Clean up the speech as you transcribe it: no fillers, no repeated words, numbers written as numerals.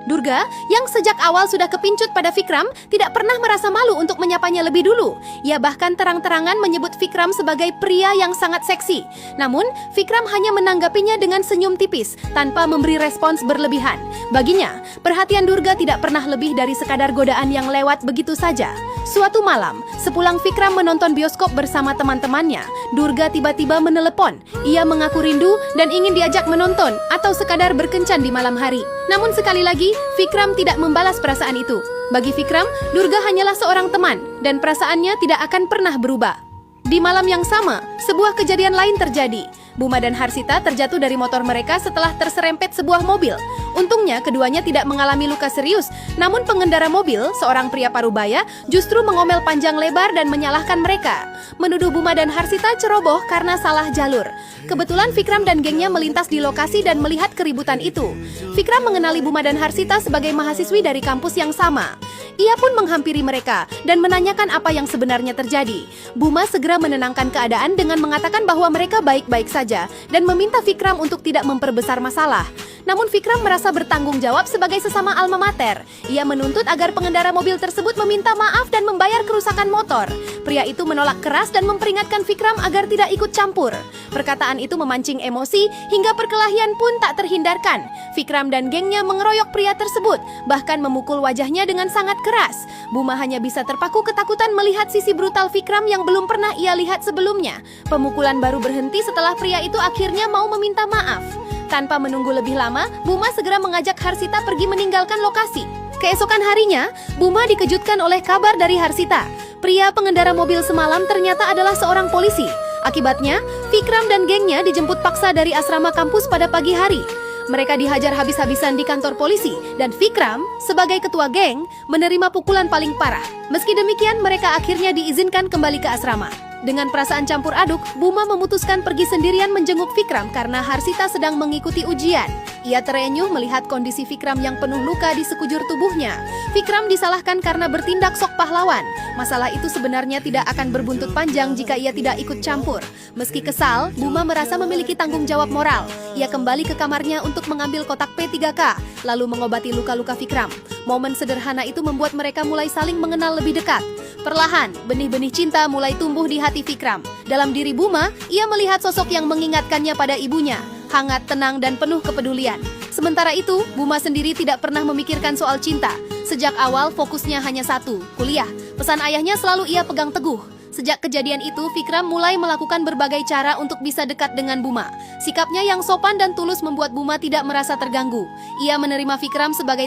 Durga, yang sejak awal sudah kepincut pada Vikram, tidak pernah merasa malu untuk menyapanya lebih dulu. Ia bahkan terang-terangan menyebut Vikram sebagai pria yang sangat seksi. Namun, Vikram hanya menanggapinya dengan senyum tipis, tanpa memberi respons berlebihan. Baginya, perhatian Durga tidak pernah lebih dari sekadar godaan yang lewat begitu saja. Suatu malam, sepulang Vikram menonton bioskop bersama teman-temannya, Durga tiba-tiba menelepon. Ia mengaku rindu dan ingin diajak menonton atau sekadar berkencan di malam hari. Namun sekali lagi, Vikram tidak membalas perasaan itu. Bagi Vikram, Durga hanyalah seorang teman dan perasaannya tidak akan pernah berubah. Di malam yang sama, sebuah kejadian lain terjadi. Buma dan Harsita terjatuh dari motor mereka setelah terserempet sebuah mobil. Untungnya keduanya tidak mengalami luka serius, namun pengendara mobil, seorang pria parubaya, justru mengomel panjang lebar dan menyalahkan mereka. Menuduh Buma dan Harsita ceroboh karena salah jalur. Kebetulan Vikram dan gengnya melintas di lokasi dan melihat keributan itu. Vikram mengenali Buma dan Harsita sebagai mahasiswi dari kampus yang sama. Ia pun menghampiri mereka dan menanyakan apa yang sebenarnya terjadi. Buma segera menenangkan keadaan dengan mengatakan bahwa mereka baik-baik saja dan meminta Vikram untuk tidak memperbesar masalah. Namun Vikram merasa bertanggung jawab sebagai sesama alma mater. Ia menuntut agar pengendara mobil tersebut meminta maaf dan membayar kerusakan motor. Pria itu menolak keras dan memperingatkan Vikram agar tidak ikut campur. Perkataan itu memancing emosi hingga perkelahian pun tak terhindarkan. Vikram dan gengnya mengeroyok pria tersebut, bahkan memukul wajahnya dengan sangat keras. Buma hanya bisa terpaku ketakutan melihat sisi brutal Vikram yang belum pernah ia lihat sebelumnya. Pemukulan baru berhenti setelah pria itu akhirnya mau meminta maaf. Tanpa menunggu lebih lama, Buma segera mengajak Harsita pergi meninggalkan lokasi. Keesokan harinya, Buma dikejutkan oleh kabar dari Harsita. Pria pengendara mobil semalam ternyata adalah seorang polisi. Akibatnya, Vikram dan gengnya dijemput paksa dari asrama kampus pada pagi hari. Mereka dihajar habis-habisan di kantor polisi, dan Vikram, sebagai ketua geng, menerima pukulan paling parah. Meski demikian, mereka akhirnya diizinkan kembali ke asrama. Dengan perasaan campur aduk, Buma memutuskan pergi sendirian menjenguk Vikram karena Harsita sedang mengikuti ujian. Ia terenyuh melihat kondisi Vikram yang penuh luka di sekujur tubuhnya. Vikram disalahkan karena bertindak sok pahlawan. Masalah itu sebenarnya tidak akan berbuntut panjang jika ia tidak ikut campur. Meski kesal, Buma merasa memiliki tanggung jawab moral. Ia kembali ke kamarnya untuk mengambil kotak P3K, lalu mengobati luka-luka Vikram. Momen sederhana itu membuat mereka mulai saling mengenal lebih dekat. Perlahan, benih-benih cinta mulai tumbuh di hati Vikram. Dalam diri Buma, ia melihat sosok yang mengingatkannya pada ibunya. Hangat, tenang, dan penuh kepedulian. Sementara itu, Buma sendiri tidak pernah memikirkan soal cinta. Sejak awal, fokusnya hanya satu, kuliah. Pesan ayahnya selalu ia pegang teguh. Sejak kejadian itu, Vikram mulai melakukan berbagai cara untuk bisa dekat dengan Buma. Sikapnya yang sopan dan tulus membuat Buma tidak merasa terganggu. Ia menerima Vikram sebagai